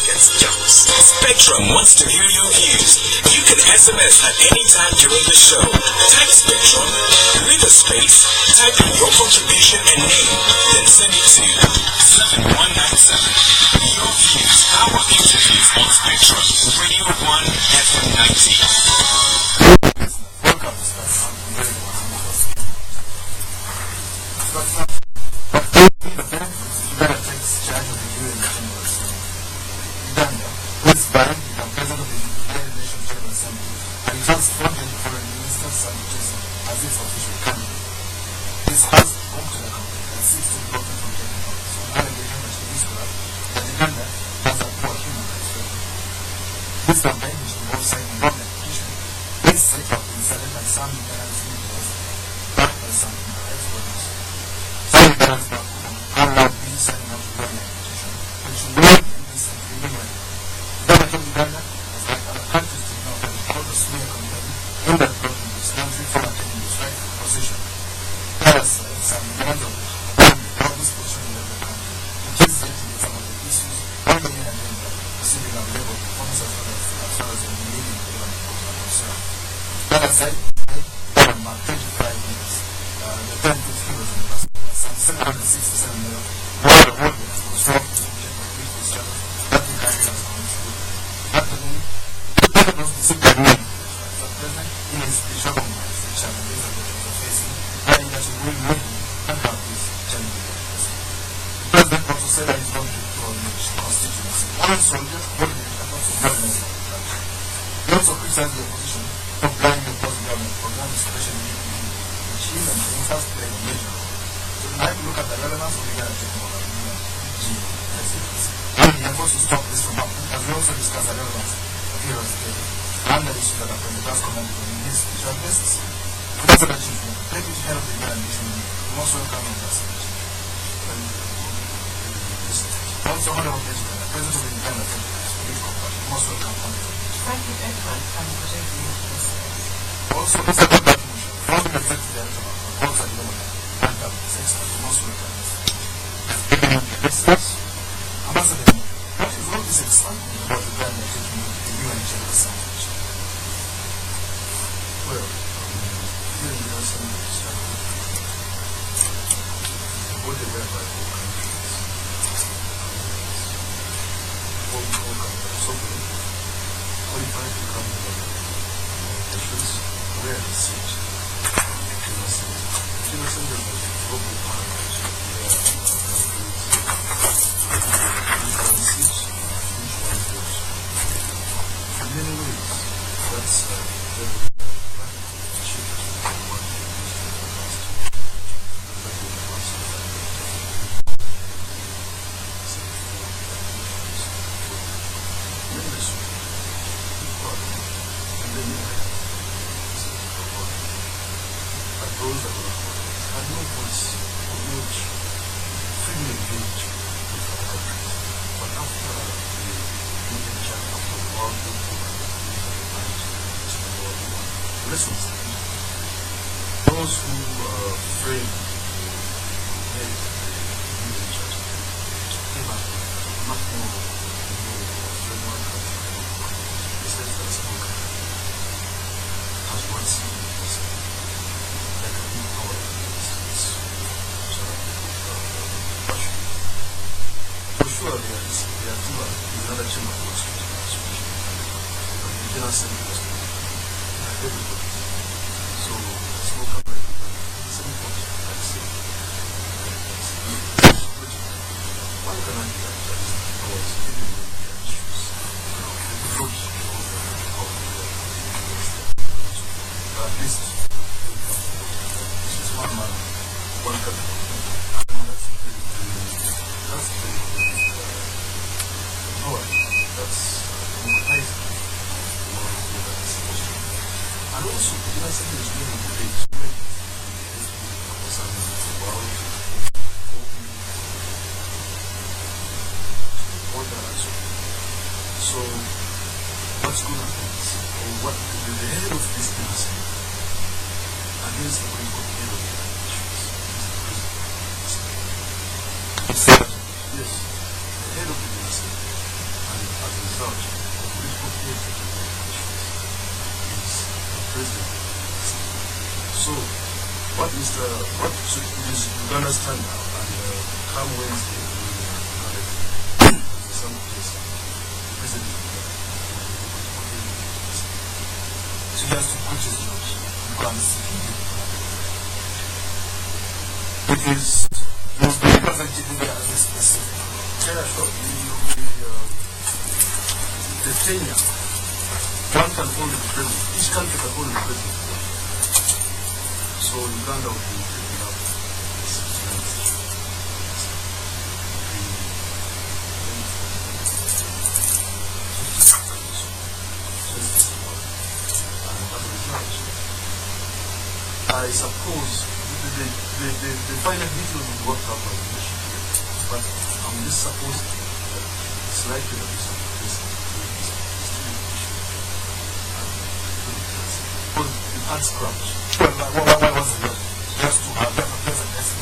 against jokes. Spectrum wants to hear your views. You can SMS at any time during the show. Type Spectrum, leave a space, type in your contribution and name, then send it to 7197. Your views, our interviews on Spectrum, Radio 1 FM 90. Welcome to Spectrum. Uganda takes charge of the UN General Assembly. Uganda, who is banned, become president of the United Nations General Assembly, and it has funded foreign minister Sanchez as its official candidate. This has home to the country and seeks to block him from taking office on allegation that he is corrupt, that Uganda has a poor human rights record. This campaign, which involves signing government petition, is set up and started by some Ugandan leaders, backed by some human rights bodies. Some Ugandans back home are allowed signing up to government petition, which will be recently renewed. The government of Uganda has like other countries to ignore the report of smear campaign aimed at blocking this country from attaining its rightful position. That aside, some Ugandans have brought this position in the country, which is yet to be some of the issues on the main agenda, receiving our level performance as far as the millennium development program are concerned. That aside, government marked 25 years. The term was some 767 million. One of the audience was dropped to the channel that the country has gone through. Actually, the president was the simple name. The president, in his speech, recognized the challenges that the country are facing, adding that he will win and have these challenges addressed. The president also said that he's going to acknowledge constituency. One soldier, one nation, and also government of the country. He also criticized the opposition for blinding the post-government program, especially which he and things has played a major role. I have to look at the relevance of Uganda technology and the efforts to stop this from happening, as we also discuss the relevance of heroes today and the issues that are present as commented on in his speech on basis. That's an achievement. Deputy head of the Uganda nation, we also welcome on that speech. Also, Honorable Edmond, the President of the Uganda Political Party, we most welcome on that. Thank you, Edmond, and good evening to the listeners. Also, Mr. Godber, founding executive director of Godber Development. Ambassador, what is all this excitement about Uganda taking the UN General Assembly? Well, here in the Assembly is a body whereby all countries, all countries, sovereign, qualified to come together. They should wear the seat of the General Assembly. The General Assembly is a global parliament where in many ways, that's very achieved what we used to the past. Those that were had no voice or no freely engage with other countries. But after the Indian chapter after the World War II, lessons those who framed the Indian chapter came up much more than one country. They said that small country has one single person. For sure, there are another chamber of speech. But the General Assembly was everybody. So, small company, same point, like say, one can argue that was even when we are issues, the approach of at least, this is one man, one country. That's very that's democratizing and also the United States is doing debate concerning the world order and so on. So what's going to happen is what the head of this ministry against the political head of the issues is the president. Yes, the head of the ministry and the as a result, the political head of the elections is the president. So, what is Uganda's time now? And come Wednesday, some place, the president of Uganda. So he has to put his jobs because it is most representative as a specific. Yeah, sure. The tenure, one can hold the president. Each country can hold the president. So Uganda will be taking up the 6 months. I suppose the final details will work out by the nation, but I'm just supposing that it's likely that this is because it adds crowds. Well, why was it not just to have a president?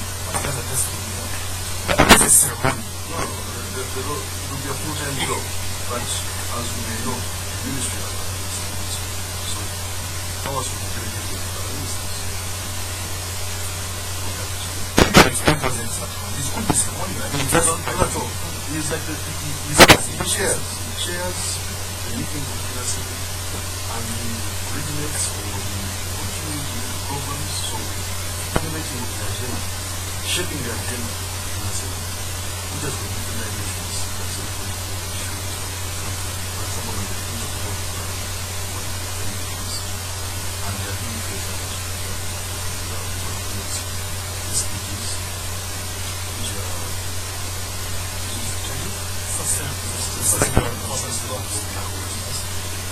But this is ceremony. No, it will be a full-time job, but as we may know, the ministry has done this. So powers will be delegated to other ministers. It's good to ceremony. I mean, That's not at all. He's like he chairs the meetings of the Assembly and he originates or he continues with the programs, so formulating the agenda, shaping the agenda in the Assembly. Who does the different dimensions of Assembly issues? For example, when the Kintu what the issues and the administration of SPGs, which are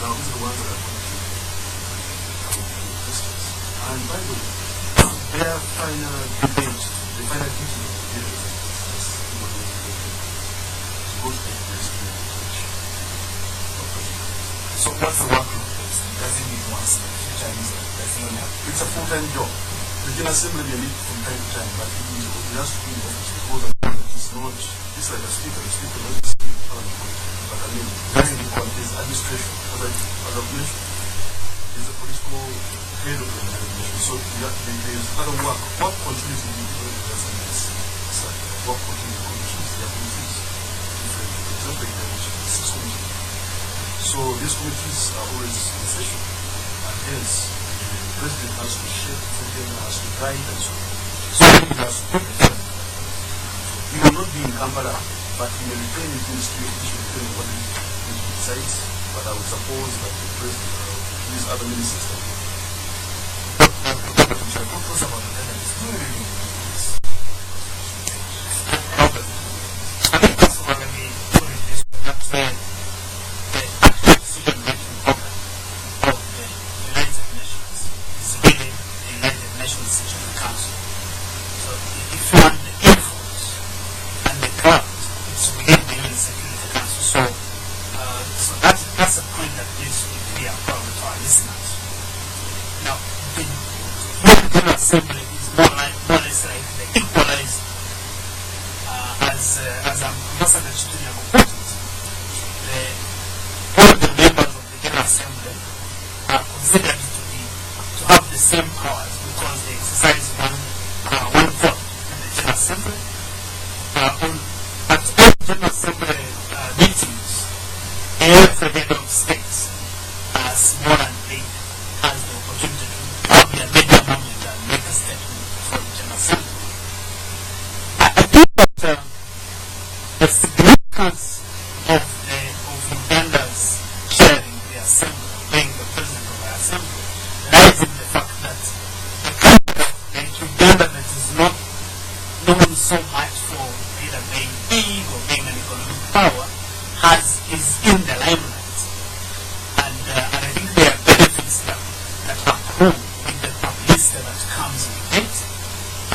now these are the ones that are going to Christians. And by the way, their final debate, the final teaching of the debate is supposed to take place in the church. So what's the workload? Does it need once a few times? It's a full-time job. The General Assembly may meet from time to time, but it has to be in office because it's not, it's like a speaker, the speaker doesn't speak but I mean, doesn't become his administration. As I've mentioned, he's a political head of the organization. So there's other work. What continues to be doing the president is work continues the commissions, their committees. For example, they mentioned 6 committees. So these committees are always in session, and hence the president has to shape the agenda, has to guide and so on. So he has to he will not be in Kampala, but he may retain his ministry official depending on what he decides. But I would suppose that the president these other ministers can do. I think that's what I mean. That's where the actual decision-making organ of the United Nations is really the United Nations Security Council. So if you want the influence and the crowd, it's within the UN Security Council. So that's a point that needs to be clear probably to our listeners. Now, the General Assembly is more or less like the equalized as Ambassador Nyago put it, all the members of the General Assembly are considered to have the same powers because they exercise one vote in the General Assembly. At all General Assembly meetings, every head of state, small and big, has the opportunity to probably a major moment and make a statement for the General Assembly. I think that the significance of Uganda's chairing the assembly, being the president of the assembly, lies in the fact that a country like Uganda that is not known so much for either being big or being an economic power is in the limelight. And I think there are benefits that accrue with the publicity that comes with it. I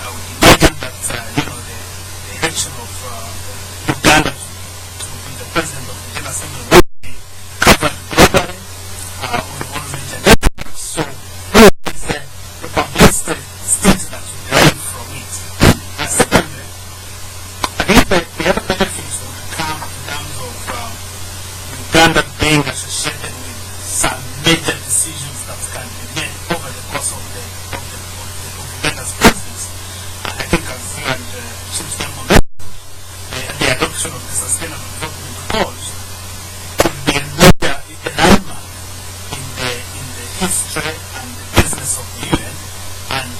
would imagine that the election of Uganda to be the president of the General Assembly will be covered globally on all major networks. So here is the publicity state that we derive from it. Secondly, I think that the other benefits will come in terms of sustainable development goals could be a major landmark in the history and the business of the UN, and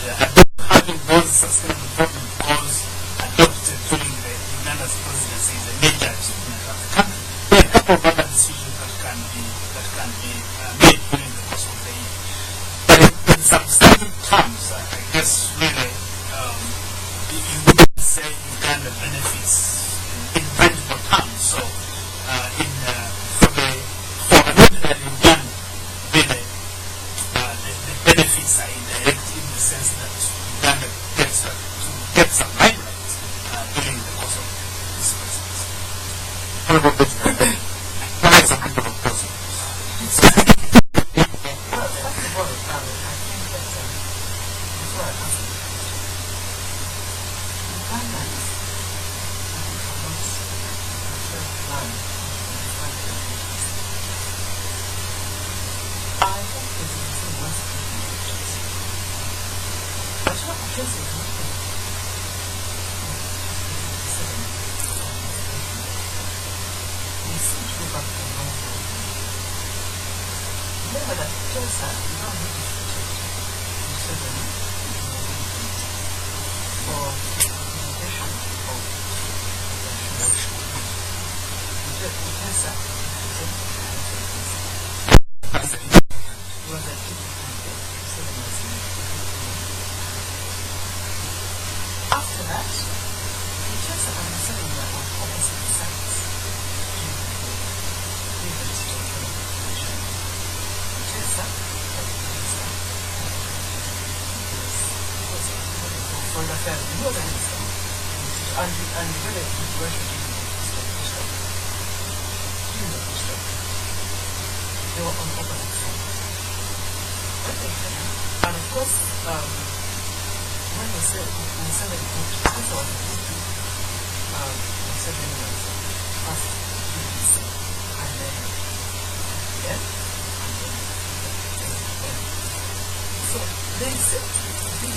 having those sustainable development goals adopted during the Uganda's presidency is a major achievement of the country. There are a couple of other decisions that can be made during the course of the year. But in substantive terms, I guess really you wouldn't say Uganda benefits in practical terms. So for an ordinary Uganda, really the benefits are indirect in the sense that Uganda gets to get some limelight during the course of this presidency. What about this? What are some people of course? Well, first of all, I think that before I answer the question, Ugandans, I think, are not very blind in defining their interests. I think that the reason wants to be their interests. But what occurs is nothing. They seem to go back to a long road. Remember that cancer is not really treated in certain for limitation of the cancer was a after that, the cancer and the cellular of opposite sides. For the family, more than this, and really situation they were on opposite sides. And of course, when we say that this was a history, we said first BBC, and then yeah. So they seem to be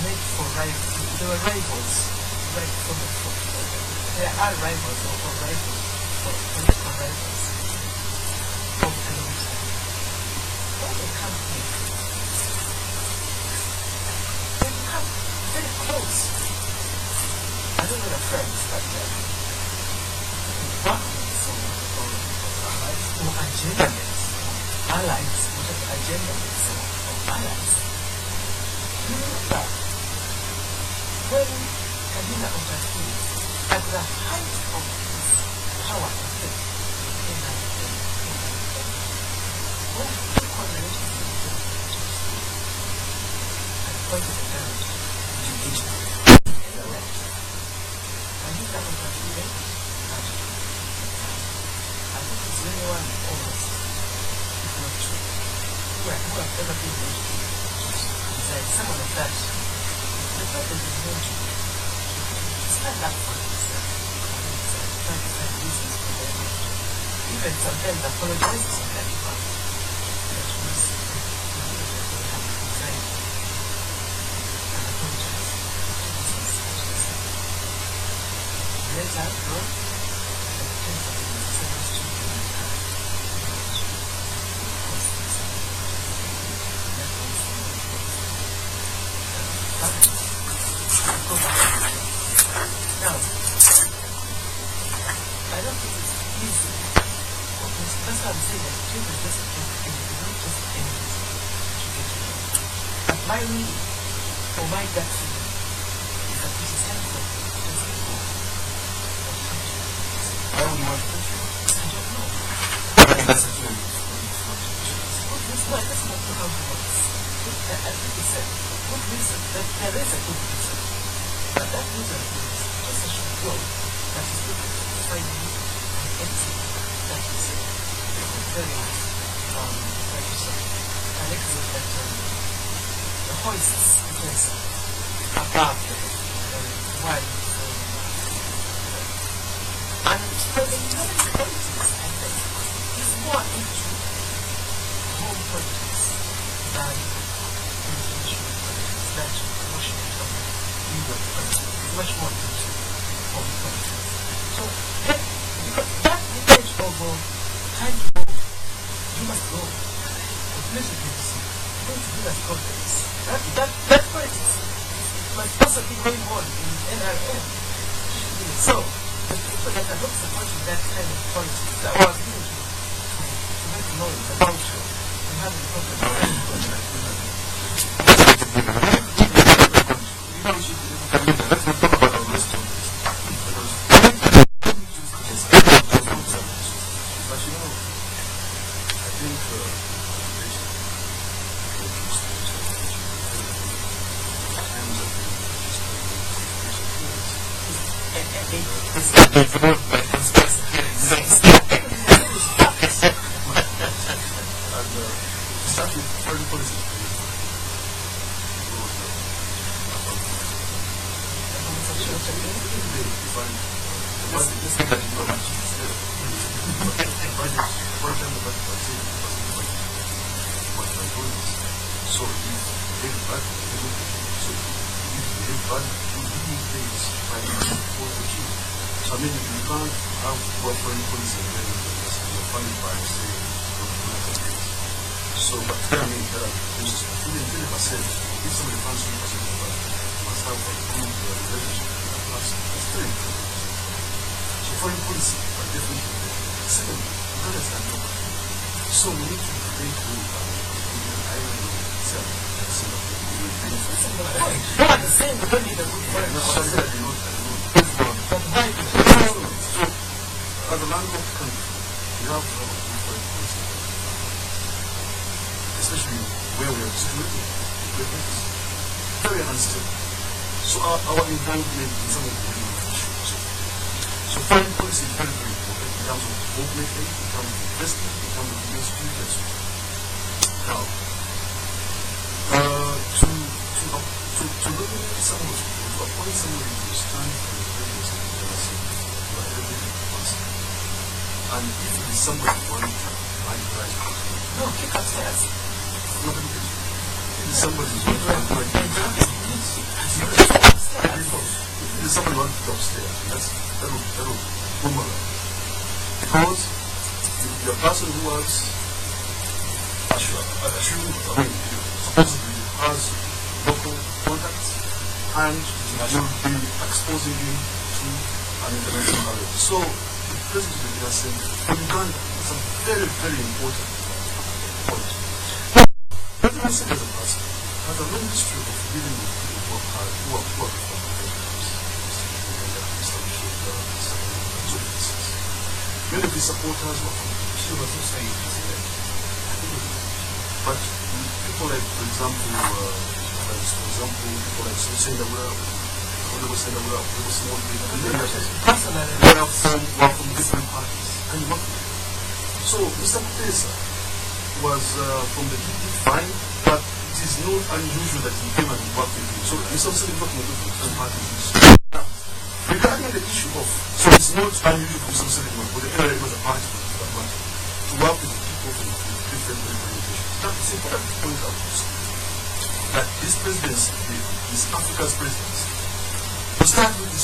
made for rivals. They were rivals, right from the front. There are rivals or rivals, or political rivals of the long time. When they come here, they become very close. I don't know the friends, but or allies, whatever agenda is of allies. Remember, when Kamya Otaki, at the height of his power and faith, when he coordinated and pointed the gun to Egypt, Kamya Otaki went I think it's very one almost, if not true, who have ever been able to decide someone of that. The president is going to stand up for himself and try to find reasons for them. Even sometimes apologizes on that part. That was have to resign and apologize. Later, bro, now, I don't think it's easy. That's why I'm saying that it is just not just anything to get to know. But my reading, or my gut feeling, is that it is time for just go. Why would you want to do it? I don't know. I think that's a theory. That's not how it works. I think it's a good reason. There is a good reason. But that reason is just a short goal that is looking to find an entity that is very, like you said, an exit that the hoists the place above the wide. And for the United politics, I think, is more into home politics than international politics, that Washington government, New York politics, is much more into home politics. initiatives going to give us confidence. That politics must also be going on in NRM. So, the people that are not supporting that kind of politics that was going to make noise about and having confidence.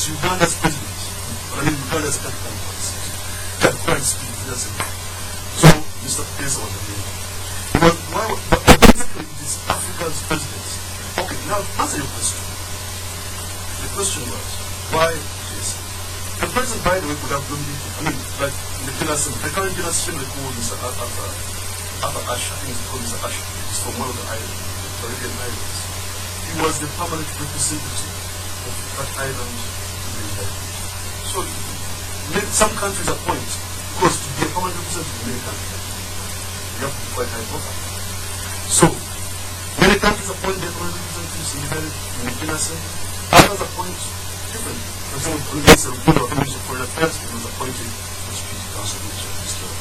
Uganda's president, but I mean Uganda's capital policy. Quite speaking, so Mr. Pesa was the name. But basically it is Africa's president. Okay, now answer your question. The question was, why this? The president, by the way, could have dominated. I mean, like the current generation they call Mr. After Ash, I think it's called Mr. Ash. He's from one of the islands, the Caribbean islands. He was the permanent representative of that island. So, some countries appoint, because to be a permanent representative in many countries, you have to be quite high profile. So, many countries appoint their permanent representatives in the Genocide. Others appoint different. For example, on the Minister of Foreign Affairs, he was appointed to the Security Council, which is the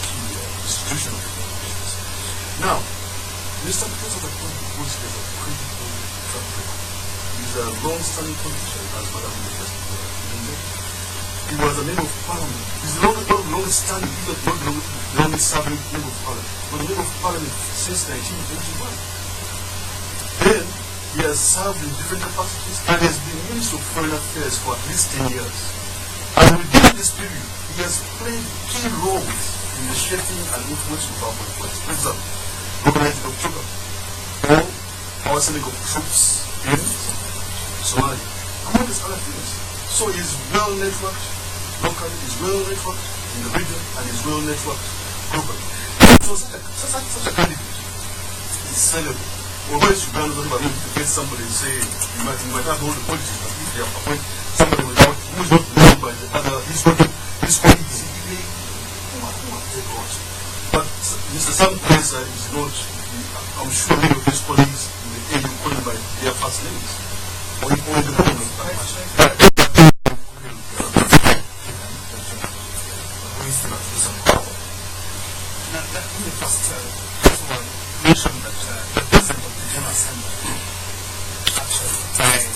key institution of the United Nations. Now, Mr. Because of the point because he has a critical track record. He's a long-standing politician, as Madam the President. He was a member of parliament. He's not the longest-standing, he's not the longest-serving member of parliament, but a member of parliament since 1981. Then, he has served in different capacities and has been Minister of Foreign Affairs for at least 10 years. And within this period, he has played key roles in the shaping and influence of our politics. For example, organizing of Juba, or our sending of troops in Somalia, among these other things. So he's well networked locally, he's well networked in the region, and he's well networked globally. So such a candidate is sellable. Although it's Uganda, to get somebody and say, you might have all the politics, but if they appoint somebody without, who is not known by the other, his colleagues, who might take on. But Mr. Sam Kesa is not, I'm sure many of his colleagues in the AU call him by their first names, or in the government. Mention that the president of the General Assembly actually,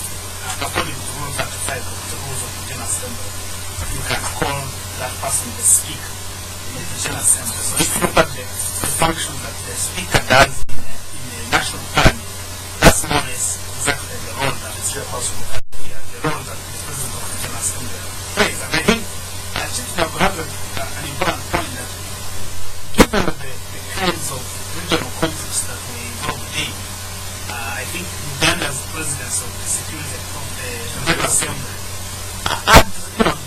according to Rule 35 of the rules of the General Assembly, you can call that person the Speaker of the General Assembly. So if you look at the function that the Speaker does in a national parliament, that's more or less exactly the role that is the role that the president of the General Assembly plays. And I think Chief Nyago has an important point that given the kinds of regional conflicts that we involved in, I think Uganda's presidency of the Security of the General Assembly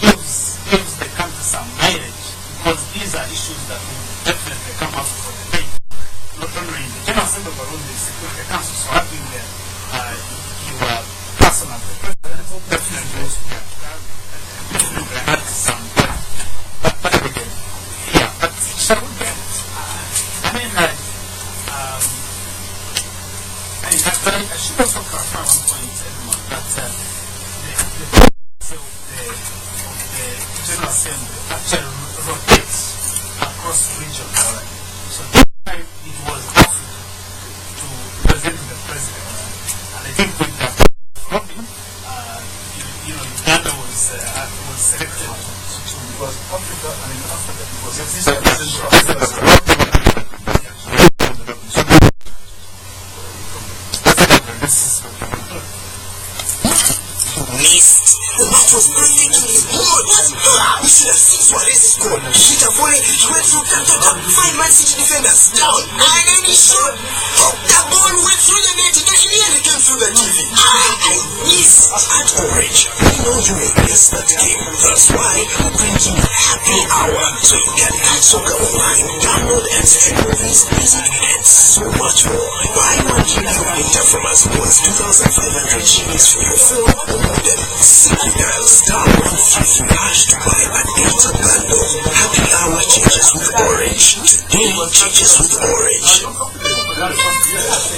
gives the country some mileage, because these are issues that will definitely come up for debate, not only in the General Assembly but also the Security Council. So having your person as the president definitely add some. But again, yeah, but shall we get? I mean, I should also clarify one point, Edmond, that the presidency of the General Assembly actually rotates across regions. So this time it was Africa to represent the president. And I think with that problem, Uganda was selected Because Africa, and in Africa, it was Missed. That was perfectly good. We should have seen Suarez's goal. Shita volley, he went through Kantata, 5 Man City defenders down. And then he shot. That ball went through the net. It nearly came through the TV. I missed at Orange. We know you will miss that game. That's why we bring you Happy Hour, so you can catch soccer online, download and stream movies, music, and so much more. Buy 1 GB of data from us once 2,500 GBs for your phone or modem. Simply dial *133# to buy an data bundle. Happy Hour changes with Orange. Today changes with Orange.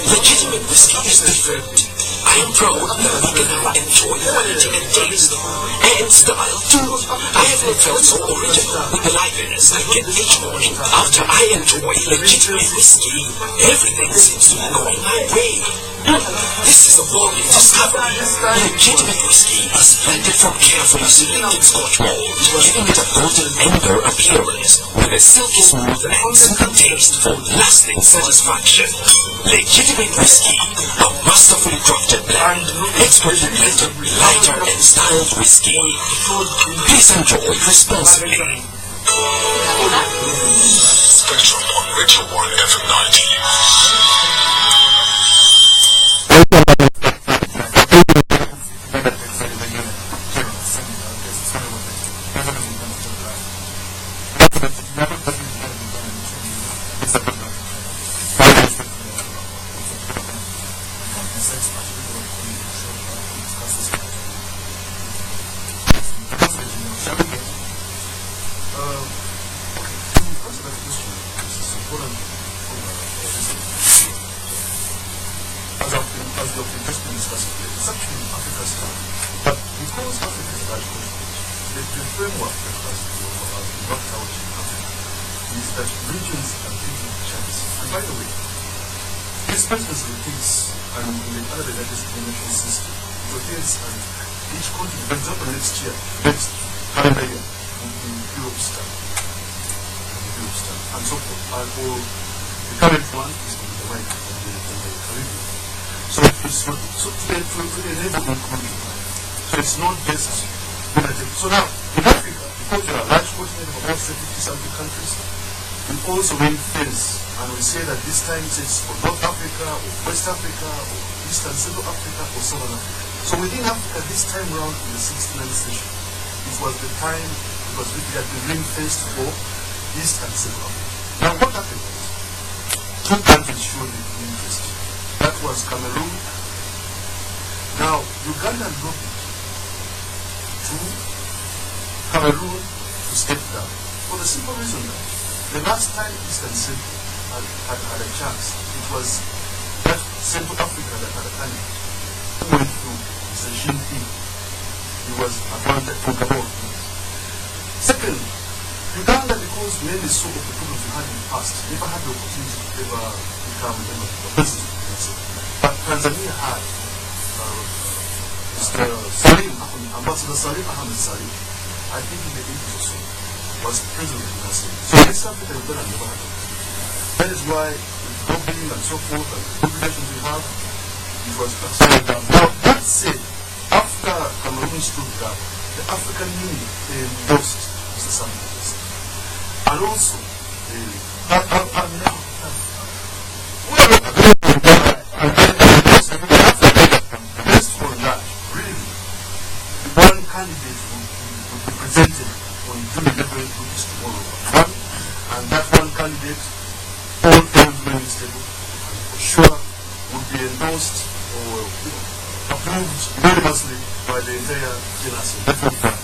Legitimate whiskey is different. I am proud that we can now enjoy quality and taste and style too. I have not felt so original with the liveliness I get each morning after I enjoy legitimate whiskey. Everything seems to be going my way. This is a boring discovery. Legitimate whiskey is blended from carefully selected Scotch malt, giving it a golden amber appearance with a silky smooth and simple taste for lasting satisfaction. Legitimate whiskey, a masterfully crafted blend, expertly blended, lighter and styled whiskey. Please enjoy responsibly. Spectrum on Radio 1 FM 90. So now, in Africa, because there are large continents of about 50-something countries, we also ring fence and we say that this time it's for North Africa or West Africa or East and Central Africa or Southern Africa. So within Africa, this time round in the 69th session, it was the time because we had been ring fenced for East and Central Africa. Now what happened was, two countries showed interest. That was Cameroon. Now Uganda looked to Cameroon to step down for the simple reason that the last time East and Central had a chance, it was that Central Africa that had a candidate who went through Mr. Kintu. He was appointed to Gabon. Second, Uganda, because many saw of the problems we had in the past, never had the opportunity to ever become a president. But Tanzania had Mr. Salim, Ambassador Salim Ahmed Salim, I think in the 80s or so, was president in that state. So it's something that Uganda never had. That is why with lobbying and so forth and the good relations we have, it was upside down. Now, that said, after Cameroon stood down, the African Union endorsed Mr. Salim Ahmed Salim. And also, based on that, really, one candidate would be presented on June 11th, which is tomorrow. One, and that one candidate, all things being stable, and for sure would be endorsed or approved unanimously by the entire General Assembly.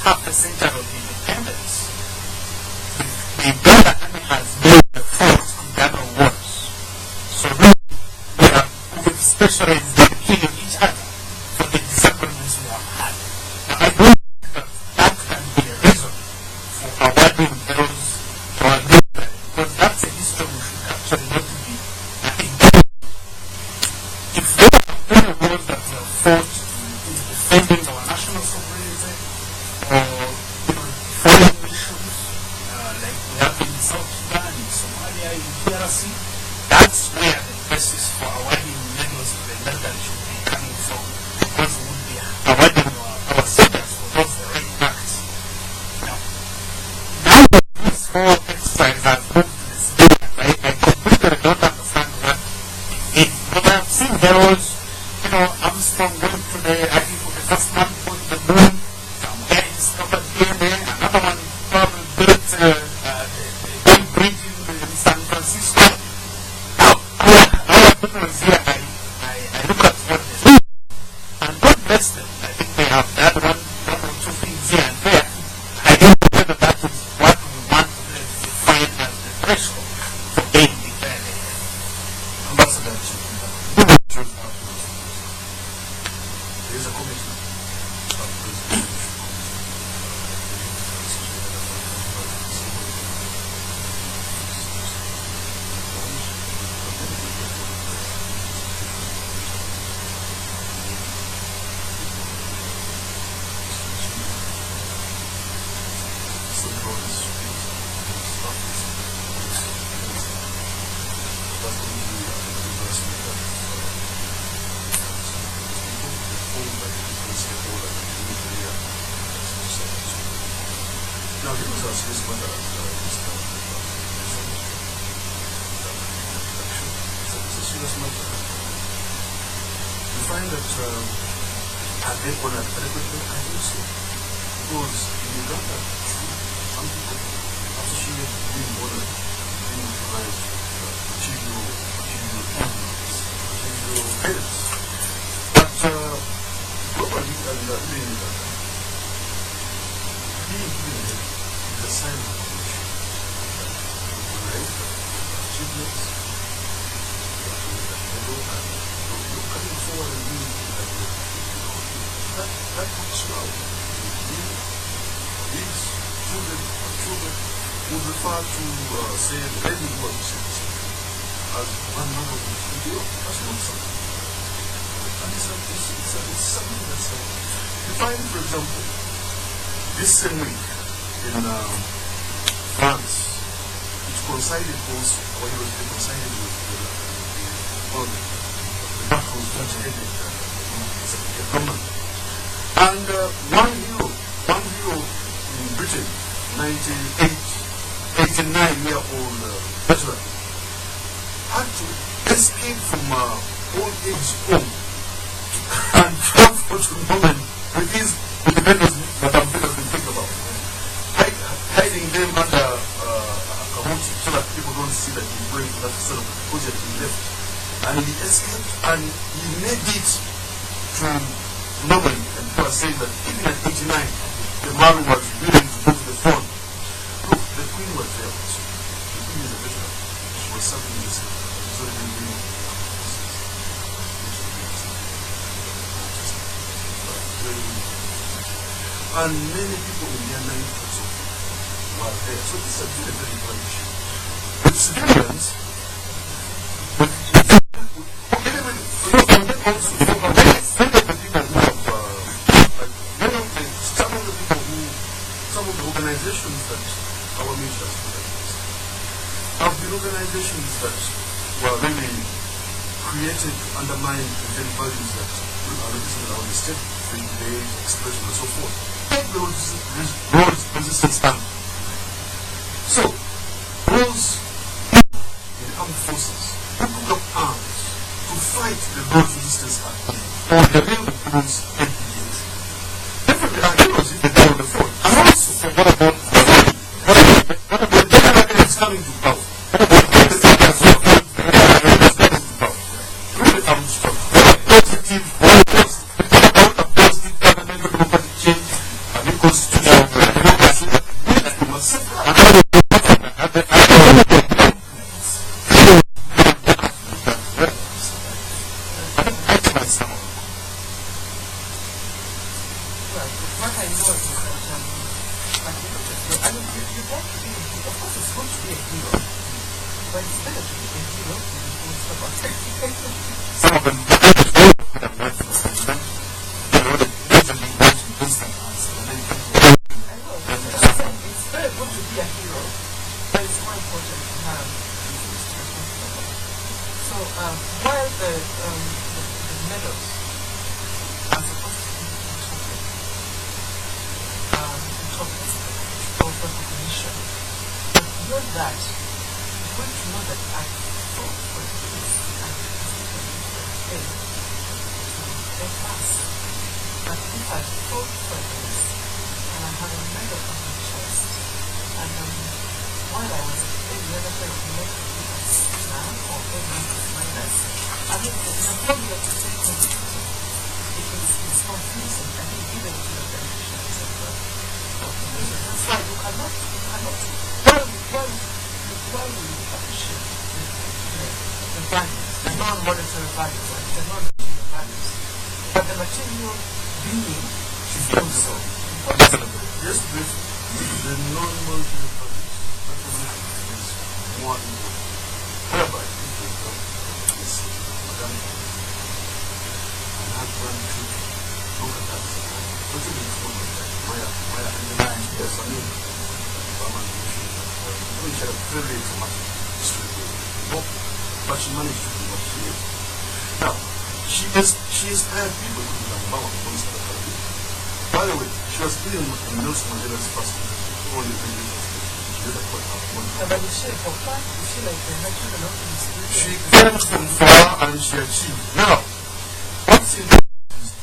half the century of independence, the security or foreign missions, like we have in South Sudan, in Somalia, in DRC. That's where the basis for awarding medals to the military should be coming from, because we would be awarding our soldiers for those right acts. Now that these four exercises have moved to the civilian, I completely don't understand what it is. But I have seen heroes, Armstrong went to the, I think, the first man on the moon, somewhere he discovered DNA, another one probably built the bridge in San Francisco. Now, our people here, I look at what they do, and God bless them. I think they have that one or two things here and there. I don't know whether that is what we want to define as the threshold for being declared. Ambassador, there is a commission of presidency. Now, he was asked this matter it's a serious matter. You find that are they honored adequately? I think so. Because in Uganda, some people associate being honored, being recognized, achieve your credits. But globally, and even in Uganda, being given the sign of recognition, achievements, you're coming forward and doing that comes now. These children would refer to, say, the lady who was as one member of the studio. That's not something. And it's something that's you find, for example, this same week in France, which coincided also, or it was coincided with the battles that ended the government. And one hero in Britain, 89-year-old veteran, had to escape from old age home and travel to Norman with the vendors that I'm thinking about. Hiding them under a kahuti so that people don't see that he's going to that sort of project he left. And he escaped and he made it to Norman. And people are saying that even at 89, the man was willing to go to the throne. Look, the Queen was there also. The Queen is a veteran. She was serving in the city. So they didn't really and many people in their 90s were there. So this is a very, very important issue. With civilians, some of the organizations that our ministers have been organizations that were really created to undermine the very values that are represented on the state, free debate, expression, and so forth. Those resistance stand. So, those in the armed forces who took up arms to fight the Lord's resistance act or the real people's NPAs. Definitely are heroes if they die on the front. And also, what about the general is coming to power? What about the general is coming to power? Really armed structure. Positive, about a positive governmental democratic change and a constitutional democracy that we must set up. Some of them, the president, you know, the president wants to do something. It's very good to be a hero, but it's more important to have things to be comfortable. So while the medals are supposed to be topics of recognition, but beyond that, you're going to know that I fought for this and to pass. But if I fought for this and I had a medal on my chest, and while I was every other pair of legs was now or every minus, I mean, it's a failure to take control. It's confusing, I think, even to the beneficiaries of the organization. That's why you cannot, while you appreciate the values, the non-monetary values, and the non-material values, but the material being is also important. Just this, the non-monetary values, is one whereby people come is Madame and have one to look at that. What do you mean from Maya, and yes, I mean, she had a very traumatic history, but she managed to do what she did. Now, she inspired people to be Mama Police of the country. By the way, she was still in Nelson Mandela's first only she did a quite But is she for fun? Is she like the natural optimist? She came from far and she achieved. Now, what's in is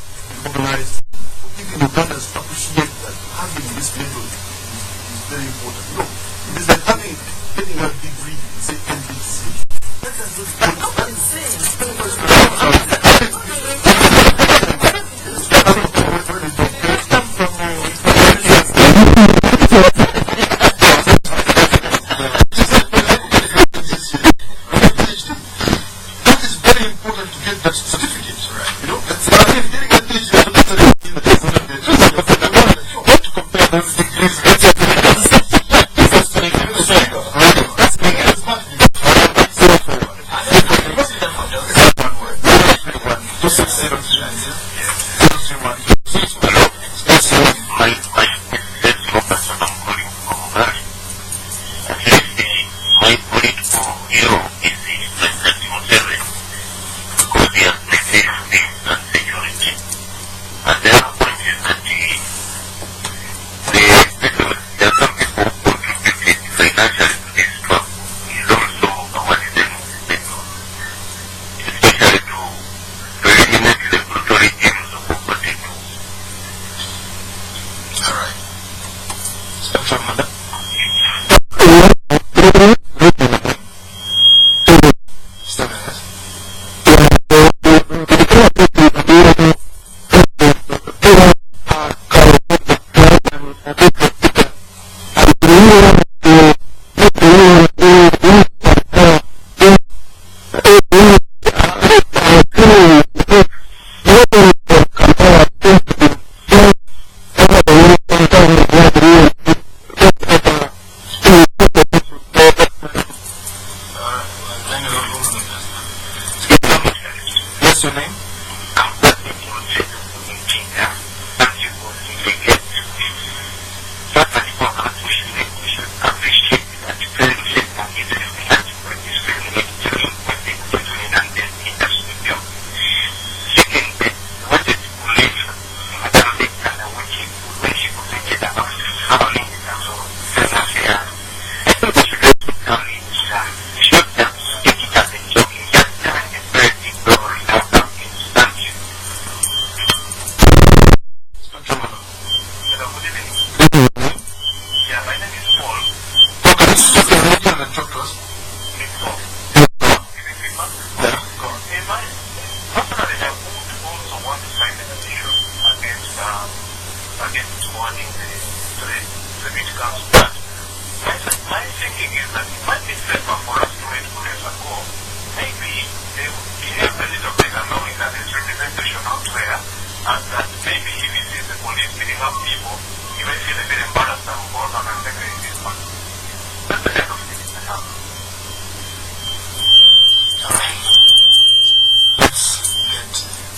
organized, even Ugandans appreciate that having this method is very important. You know, it is like getting a degree in, say, NBC. I'm saying,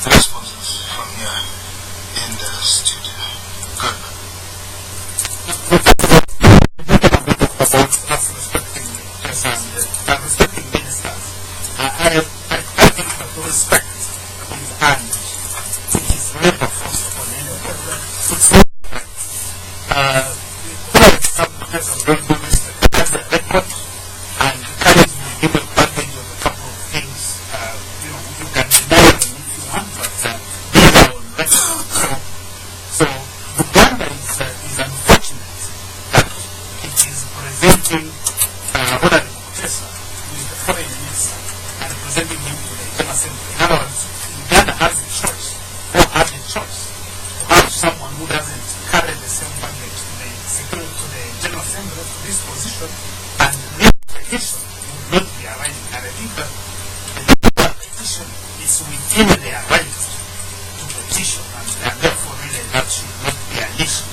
responses from here in the studio. Good. about us respecting us and respecting ministers. I think that respect is earned. It is never forced upon anyone. It's not like some don't do respect. That's a record, and courage will give advantage of a couple of things. You can deny them if you want, but these are on record. So Uganda is unfortunate that it is presenting Honorable Kutesa with the foreign minister and presenting him to the General Assembly. In other words, Uganda has a choice, or had a choice, to have someone who doesn't carry the same baggage to the General Assembly to this position, and this petition will not be arising. And I think that the petition is within their right to petition, and therefore really that should not be an issue.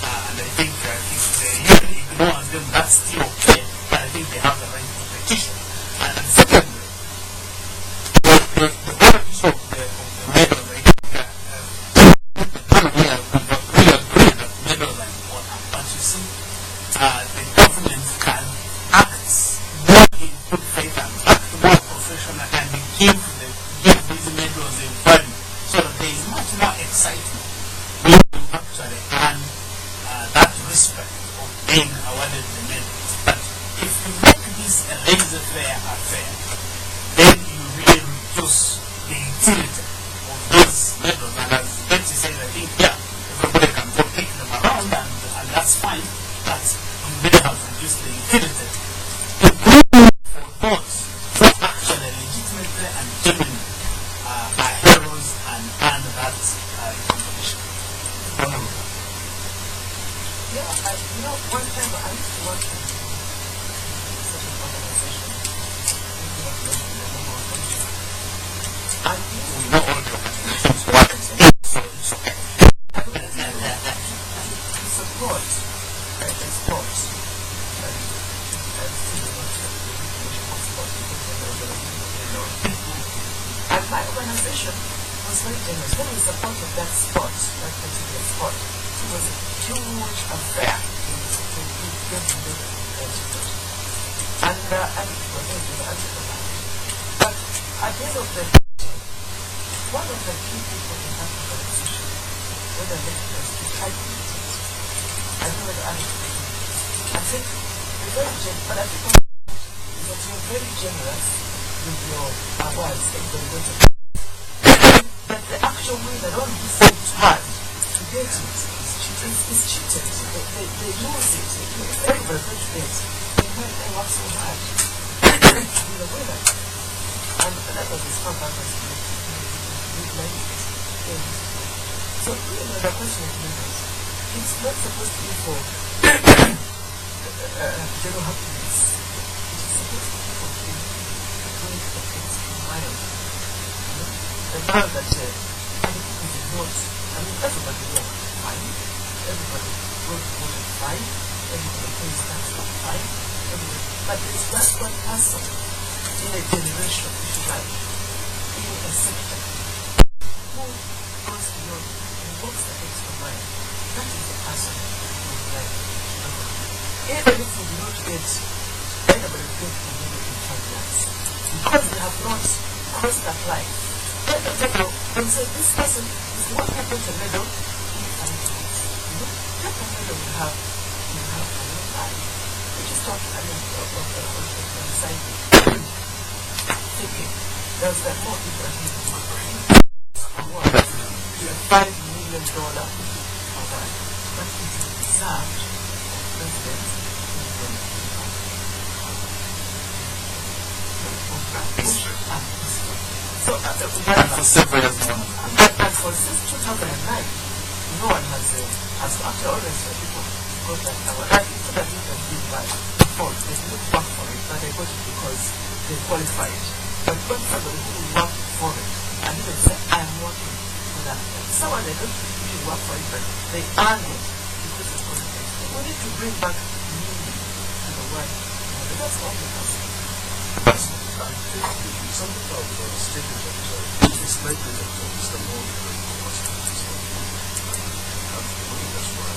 And I think if the union ignores them, that's still okay, but I think they have the right to petition. And secondly, the whole issue of the medals, I think we agree that medals are important, but you see, the government can act more in good faith and act more professional and give these medals a value, so that there is much more excitement when you actually earn that respect of being awarded the medals. But if you make this a laissez-faire affair, then you really reduce the utility of those medals. And as Betty said, I think, everybody can go pick them around, and that's fine, but you really have reduced the utility. Including for those who actually legitimately and genuinely are heroes and earn that recognition. One time I used to work in such an organization. And We know all the organizations work, so it's okay. support the sports and my organization was very generous. When we supported that sport, that particular sport, it was a huge affair to get to the and but at the end of the day, one of the key people in that organization, whether lecturers, to try to meet it. I know that I think you're very generous, but I think that you're very generous with your awards and your letters. But the actual winner don't be so hard to get it. It's cheated. They lose it. Everybody gets it. They work so hard to be the winner. And that was his purpose. So, the question is, it's not supposed to be for general happiness. It is supposed to be for doing the things in mind. The fact that other people did not, everybody worked fine. Everybody voted fine. Everybody pays tax fine. But there's just one person in a generation, if you like, in a sector, who goes beyond and works the extra mile. That is the person who would like to know. Even if we do not get anybody to get the money in 5 years, because we have not crossed that line, and say this person is what happened to medal in 5 years. That medal will have a long life. We just talked on the side thinking there's that more people are $5 million award, but it is deserved of president. So for several years now. And for since 2009, no one has after all the people got that award. That is so that you can give back before. They didn't work for it, but they got it because they qualified. But when somebody who worked for it and even say, I'm working for that. Someone they don't really work for it, but they earn it because it's qualified. We need to bring back meaning to the word. That's all the person. Something about statement that it's likely that Mr. Moore is going to us. I think that's why.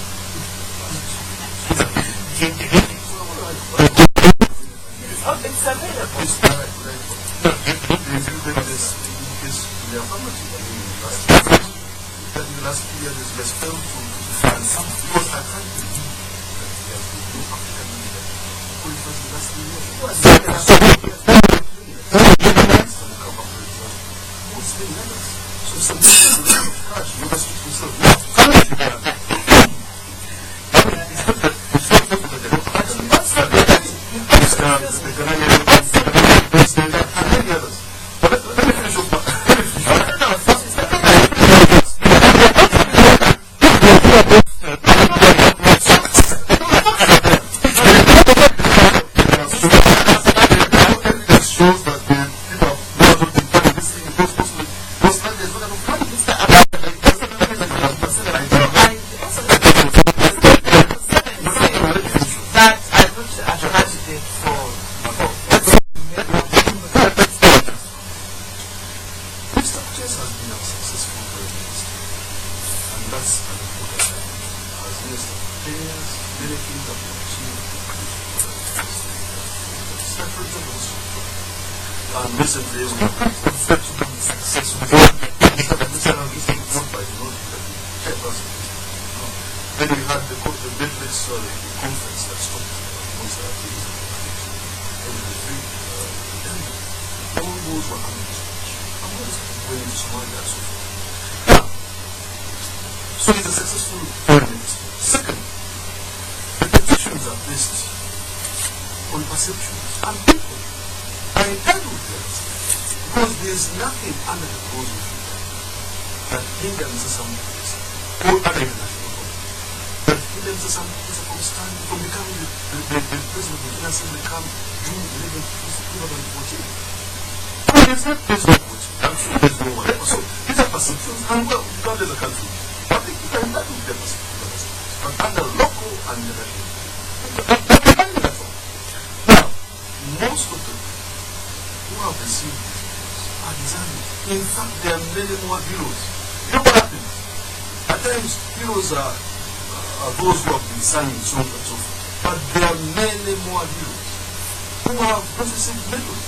It's available. It's right. The affirmative, the last few years has failed to find some, because I can't believe that we have been no African leader who refers to the last 3 years. What's the last 3 years? So submission to the cash, you must speak to yourself. So he's a successful foreign minister. Second, the petitions are based on perceptions and people are entitled to that. Because there's nothing under the laws of Uganda that hinders some place or other international law that hinders some place from standing, from becoming the president of the United States become June 11, 2014. There's not place of which there's no one. So these are perceptions, and well, Uganda is a country. I think you can that with them but under local and international. Now, most of them who have received are deserving. In fact, there are many more heroes. You know what happens? At times, heroes are those who have been sung in songs and so forth. But there are many more heroes who have received medals.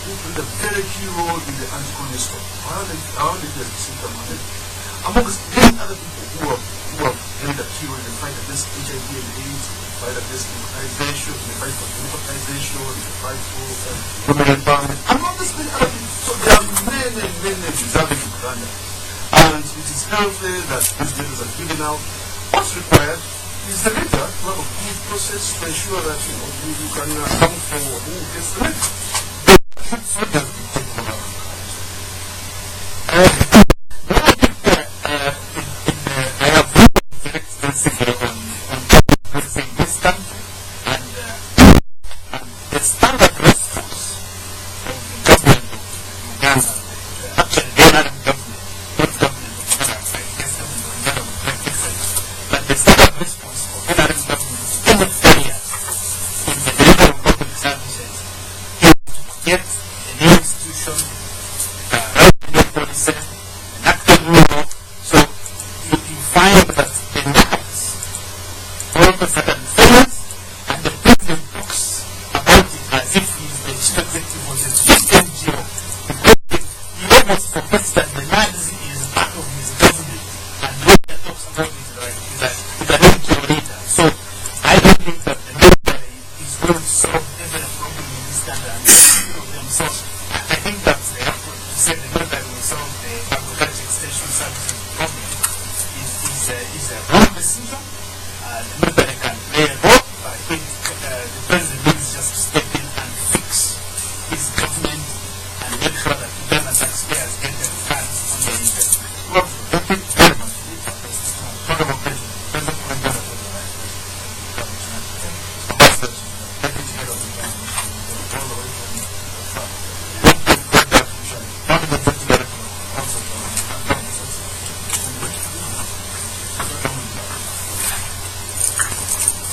Who played a very key role in the anti-communist struggle. Around the years, amongst many other people who have played a key role in the fight against HIV and AIDS, in the fight against democratization, in the fight for democratization, in the fight for women empowerment, amongst many other people. So there are many deserving in Uganda. And it is very clear that these medals are given out. What's required is the leader to have a good process to ensure that you can come for who gets the medal.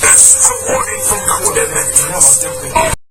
This is a warning from Godber.